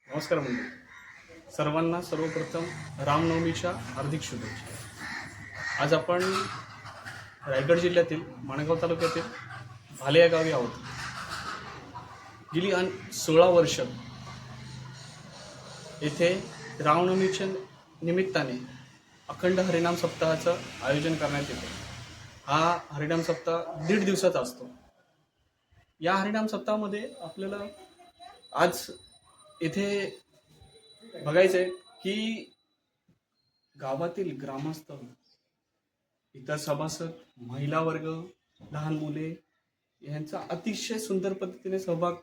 नमस्कार मंडळी, सर्वांना सर्वप्रथम रामनवमीच्या हार्दिक शुभेच्छा। आज आपण रायगड जिल्ह्यातील माणगाव तालुक्यातील भाले या गावी आहोत। गेली 16 वर्ष येथे रामनवमीच्या निमित्ताने अखंड हरिनाम सप्ताहाचं आयोजन करण्यात येते। हा हरिनाम सप्ताह 1.5 दिवसाचा असतो। या हरिनाम सप्ताहामध्ये आपल्याला आज येथे बघायचं आहे की गावातील ग्रामस्थ, इतर सभासद, महिला वर्ग, लहान मुले यांचा अतिशय सुंदर पद्धतीने सहभाग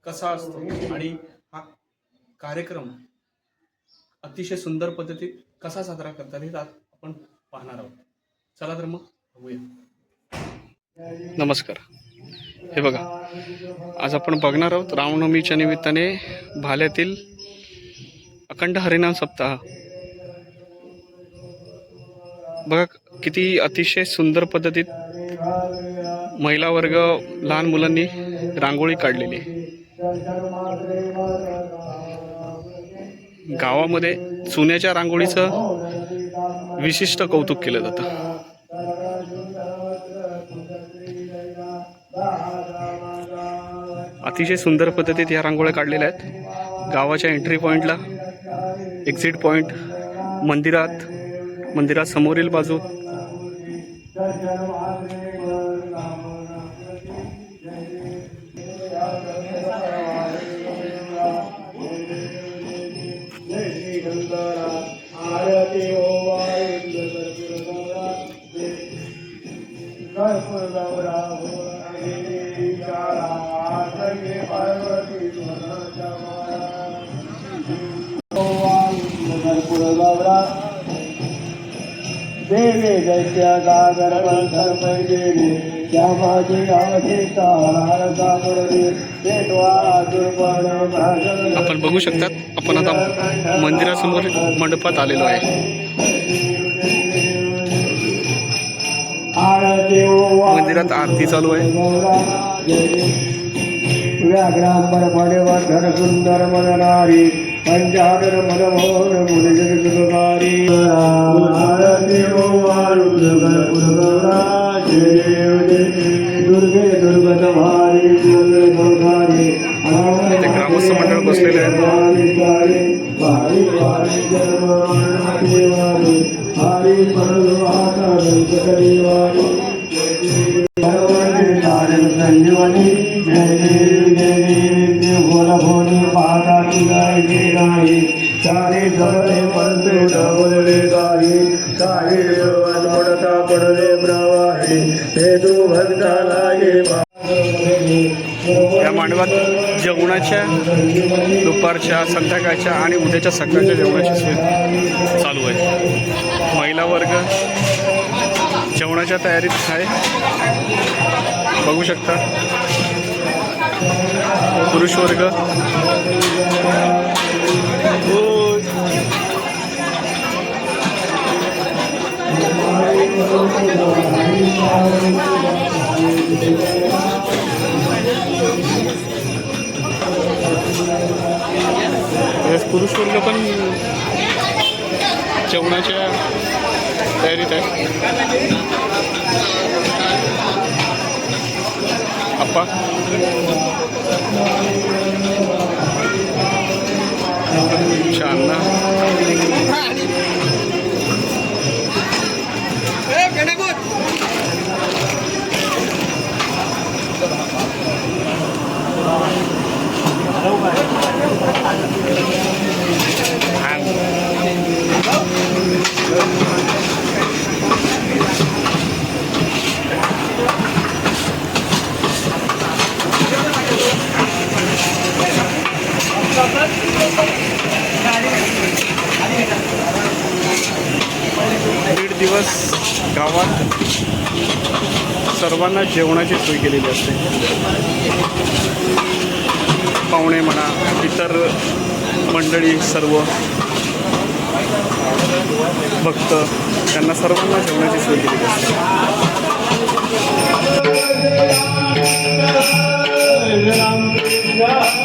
कसा असतो आणि हा कार्यक्रम अतिशय सुंदर पद्धतीत कसा साजरा करतात हे आपण पाहणार आहोत। चला तर मग बघूया। नमस्कार, हे बघा, आज आपण बघणार आहोत रामनवमीच्या निमित्ताने भाल्यातील अखंड हरिनाम सप्ताह। बघा किती अतिशय सुंदर पद्धतीत महिला वर्ग, लहान मुलांनी रांगोळी काढलेली आहे। गावामध्ये चुन्याच्या रांगोळीचं विशिष्ट कौतुक केलं जातं। अतिशय सुंदर पद्धतीत या रांगोळ्या काढलेल्या आहेत। गावाच्या एंट्री पॉइंटला, एक्झिट पॉइंट, मंदिरात समोरील बाजू देवे दैत्या गागर मंथर पैदेवी श्यामाजी अवधीता सागरवी पेटवा दुर्पणे भाजन। आपण बघू शकतात, आपण आता मंदिरासमोर मंडपात आलेलो आहे। मंदिरात आरती चालू आहे। व्याघ्रांबर फणेवर सुंदर मननारी पंचादर मनमोहन मुनिजगकारी दुर्गे दुर्गत भारी ग्रामस्थ मंडळ बसलेले आहे। संजीवनी जय देवी जय देवी बोला भोनी पाहता तुझी नाही सारे जवळे म्हणते डबले गाई सारे पडता पडले प्रवाही हे तू भक्ता लागे। या मांडवात जेवणाच्या, दुपारच्या, संध्याकाळच्या आणि उद्याच्या सकाळच्या जेवणाची सोय चालू आहे। महिला वर्ग जेवणाच्या तयारीत आहे, बघू शकता। पुरुष वर्ग पुरुष वर्ग पण जेवणाच्या तयारीत आहे। अप्पा छान ना। दीड दिवस गावात सर्वांना जेवणाची सोय केलेली असते। पाहुणे म्हणा, इतर मंडळी, सर्व भक्त, त्यांना सर्वांना जेवणाची सोय केलेली असते। Yeah.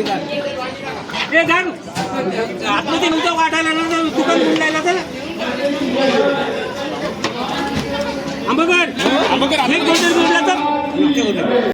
ए जाण आतमध्ये नव्हतं वाटायला ना दुकान मुंडायला तर आंबगड एक गोष्ट बोलला तर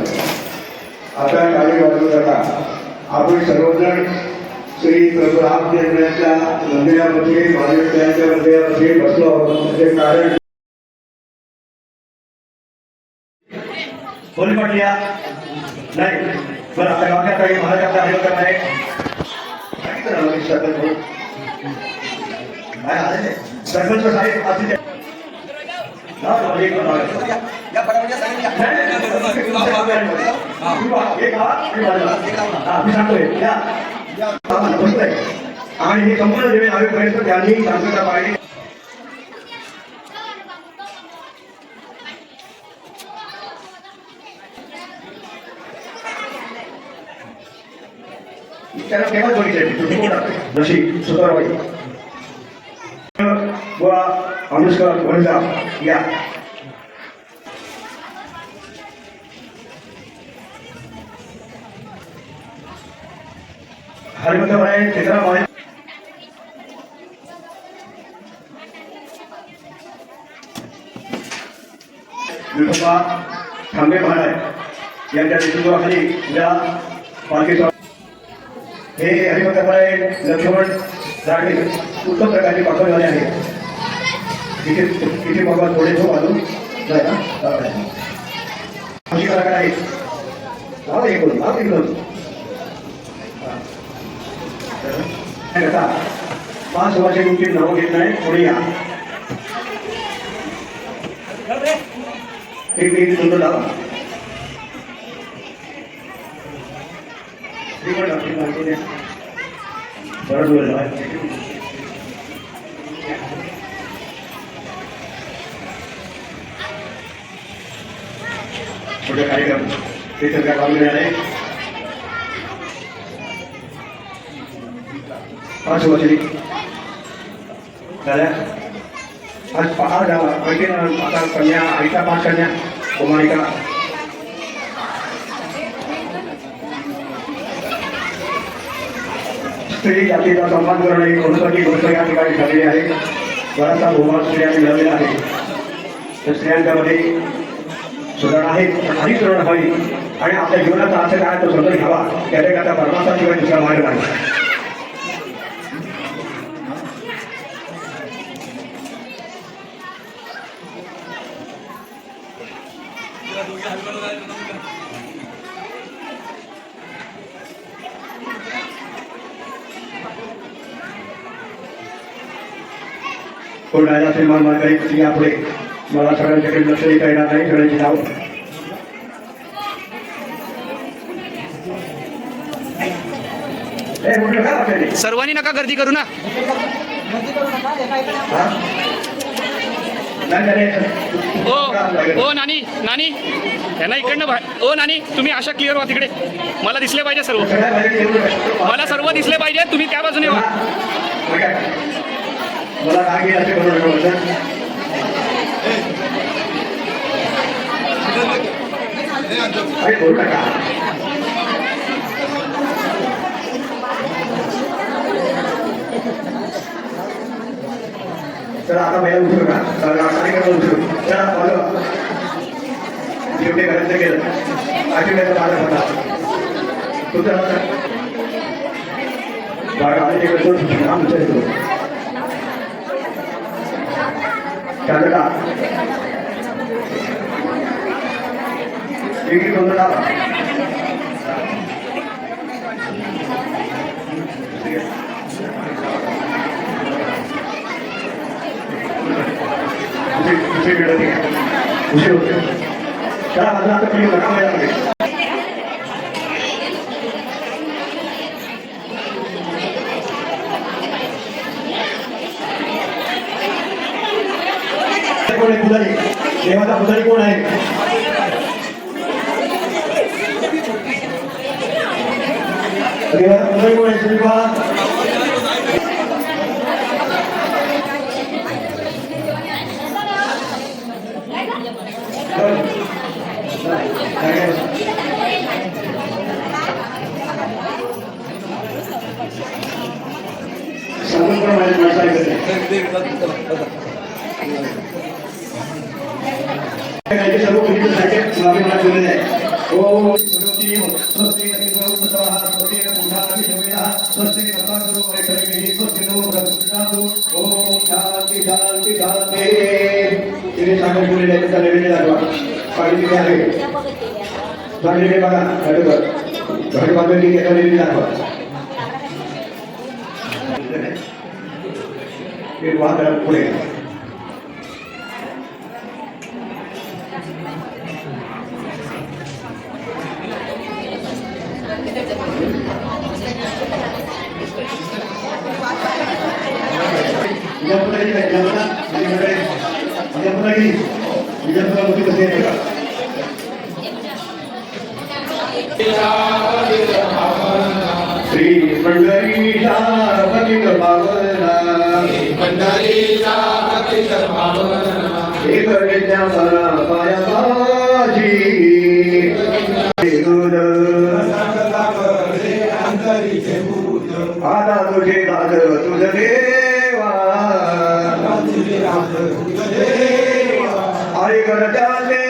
आता काही वाजू नका. आपण सर्वजण श्री प्रभू रामचंद्राच्या मंदिरामध्ये महादेवाच्या मंदिरामध्ये बसलो आहोत. ते कारण कोणी म्हटल्या नाही बरं आता गावच्या काही महाराजांचा आयोजन आहे काय करावं सरपंच साहेब अतिथी आणि हे संपूर्ण जेवण आयोपर्यंत त्यांनी शांतता पाहिली. त्याला केव्हा जोडीचे जशी सुतारवाई व अनुष्का वनिता या हरिमंत म्हणे चित्रा माने विठोबा थांबे महाराज यांच्या नेतृत्वाखाली या पालखी हे हरिभक्तपणे लक्ष्मण राणे उत्तम प्रकारचे पाठवले झाले आहे. इथे बाबा थोडे झोप घालून जायला अशी कलाकार आहेत. एक दोन 5 वर्षे तुमची नावं घेत नाही पुढे या. एक मिनिट सुंदर लावा. छोटे कार्यक्रम ते सगळ्या बाजूने आले. 5 वर्षी झाल्या. आज आता कन्या आईचा 5 कन्या कुमारिका स्त्री जातीचा सन्मान करणं ही महत्त्वाची गोष्ट या ठिकाणी झालेली आहे. बराचसा बहुमान स्त्रियांनी मिळवलेला आहे. तर स्त्रियांच्यामध्ये सुधारणा आहे, अधिक सुधारणा व्हावी आणि आपल्या जीवनाचा अर्थ काय तो समजून घ्यावा. त्याच्याकरता परमार्थाशिवाय दुसरा मार्ग नाही. कोण राजा असेल मान करेल यापुढे मला सगळ्यांच्याकडे लक्ष देता येणार नाही. सगळ्यांची नाव सर्वांनी नका गर्दी करू ना. ओ नानी नानी यांना इकडनं ओ नानी तुम्ही अशा क्लिअर व्हा तिकडे. मला दिसले पाहिजे सर्व. मला सर्व दिसले पाहिजे. तुम्ही त्या बाजूने व्हा. मला काय असे करू नका. चला आता पहिला उठू का कार्यक्रम उठू. चला बघा शेवटी घराचं गेलं आठवड्याचा माझा होता तुझं बाळा आणि तिकडे नाम विचारतो त्याला डिग्री बंद झाला. उशीर होते. त्याला माझा आता काही नका मिळाला. कोण आहे पुजारी? देवाचा पुजारी कोण आहे? देवाचा पुजारी कोण आहे? श्रीपाद सर्व मुलींसाठी मागे मला बोलले आहे. ओम स्वस्ति स्वस्ति स्वस्ति स्वस्ति स्वस्ति ओम शांती शांती शांती. तिने सांगून बोललेले आहे. त्याचा नैवेद्य दाखवा. पाणी तिथे आहे. पाणी बघा घट बांधून त्याचा नैवेद्य दाखवा. एक वाद पुढे श्री पंढरीचा पतित पावना एक विद्या मला पाया माझी आता तुझे दाद तुझ देवा आई करत्याचे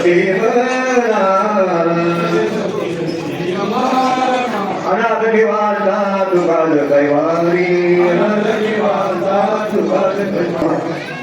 देवना अनाथ निवासा तुकाल कैवारी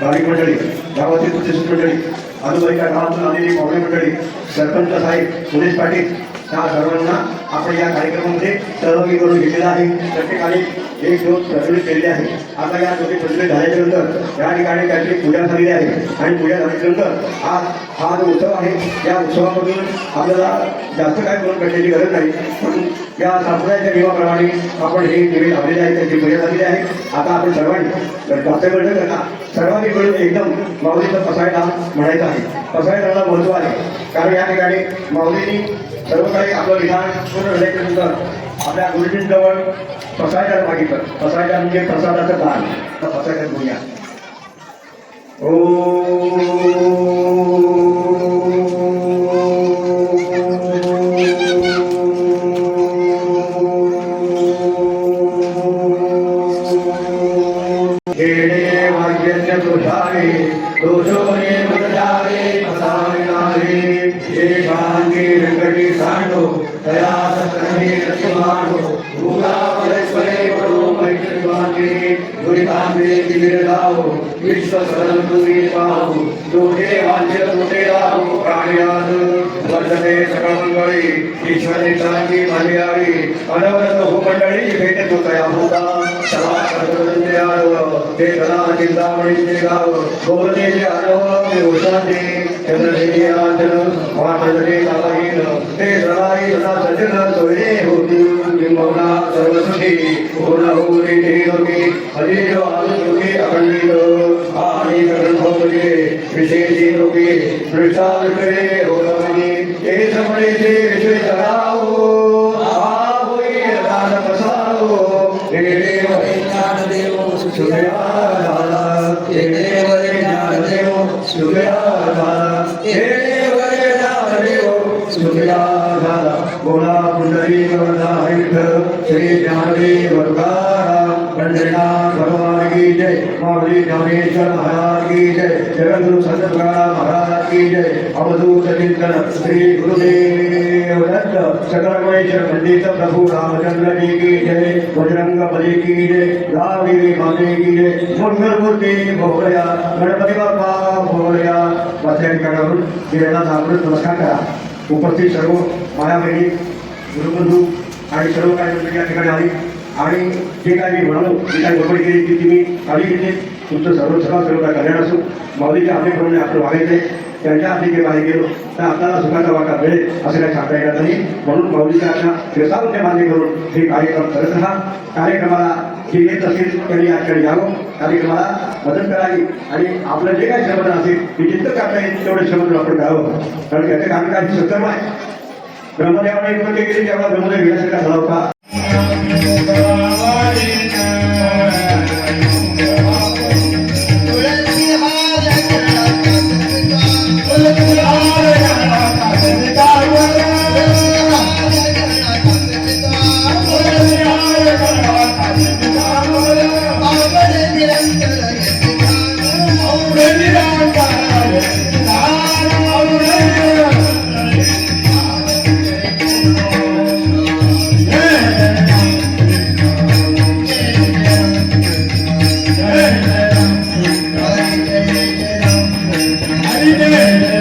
भाविक मंडळी, गावातील प्रतिष्ठित मंडळी, आजूबाजूच्या गावातून आलेली पाहुणे मंडळी, सरपंच साहेब, पोलीस पाटील, त्या सर्वांना आपण या कार्यक्रमामध्ये सहभागी करून घेतलेला आहे. प्रत्येकाने एक ज्योत प्रज्वलित केलेली आहे. आता या ज्योती प्रज्वलित झाल्याच्यानंतर या ठिकाणी त्यांची पूजा झालेली आहे आणि पूजा झाल्याच्यानंतर आज हा जो उत्सव आहे या उत्सवामधून आपल्याला जास्त काय करून करण्याची गरज नाही, पण या संप्रदायाच्या नियमाप्रमाणे आपण हे दिवे लावलेले आहे, त्याची पूजा झालेली आहे. आता आपण सर्वांनी जास्त वेळ न करता सर्वांनी मिळून एकदम माऊलीचं पसायला म्हणायचं आहे. पसायला महत्त्व आहे, कारण या ठिकाणी माऊलींनी सर्व काही आपलं विधान पूर्ण झाल्याच्यानंतर आपल्या गुरुजींजवळ पसायदान मागितलं. पसायदान म्हणजे प्रसादाचं दान. पसायदान बोलूया. खेडे वाक्यज्ञ दोषारे दोषोने मदजारे पसायनारे एकांगी रंगटी सांडो तया सत्कर्मी रतिमानो भूला परस्परे परो मैत्रिवाने दुरितांबे दिविरदाओ विश्व सरल तुरी पाहो दोषे वांछे तोटे राहो प्राणयान वर्धते सकळ मंगळी ईश्वरी चांगी मालियारी अनवरत हो मंडळी भेटे तो तया होता सभा करदंदे आरव ते कला चिंतामणी ते गाव गोवलेचे आरव ते उषांते चंद्रदेवी आचन वाटले कालाहीन ते सदाई सदा सजन सोये होती किंबहुना सर्वसुखी पूर्ण होती ते लोके हरिजो आलुके अखंडित आणि ग्रंथोपजे विशेषी लोके दृष्टाल करे होती ते समरेचे विश्व जगाओ आ होई दान बसाओ हे देव ज्ञानदेव सुखया दादा हे देव ज्ञानदेव सुखया दादा हे देव ज्ञानदेव सुखया दादा बोला पुंडरी वरदा विठ्ठल श्री ज्ञानदेव तुकाराम पंढरीनाथ भगवान की जय माऊली ज्ञानेश्वर महाराज की जय जगद्गुरु संत तुकाराम महाराज की जय अवधूत चिंतन श्री गुरुदेव दत्त सकल महेश्वर पंडित प्रभु रामचंद्र जी की जय बजरंग बली की जय रामदेवी माते की जय मंगल मूर्ती भोगया गणपती बाप्पा भोगया वाचन करून गिरणा अमृत नमस्कार करा. उपस्थित सर्व माया बहिणी गुरुबंधू आणि सर्व काही मंडळी या ठिकाणी आली आणि जे काही मी म्हणालो जी काही गडबड केली ती तुम्ही काळजी घेतली. तुमचं सर्व काय कल्याण असो. माऊलीच्या आज्ञेप्रमाणे आपलं वागायचं आहे. त्यांच्या आज्ञेचे बाहेर गेलो तर आपल्याला सुखाचा वाटा मिळेल असं काही सांगता येणार नाही. म्हणून माऊलीच्या आज्ञा शिरसावरच्या मान्य करून हे कार्यक्रम करत राहा. कार्यक्रमाला जे येत असेल त्यांनी या ठिकाणी यावं, कार्यक्रमाला मदत करावी आणि आपलं जे काही श्रमण असेल ते जितकं करता येईल तेवढं श्रमण आपण करावं. कारण त्याचं काम काय सत्कर्म आहे. ब्रह्मदेवाने उत्पत्ती केली तेव्हा ब्रह्मदेव घेण्यासाठी झाला होता.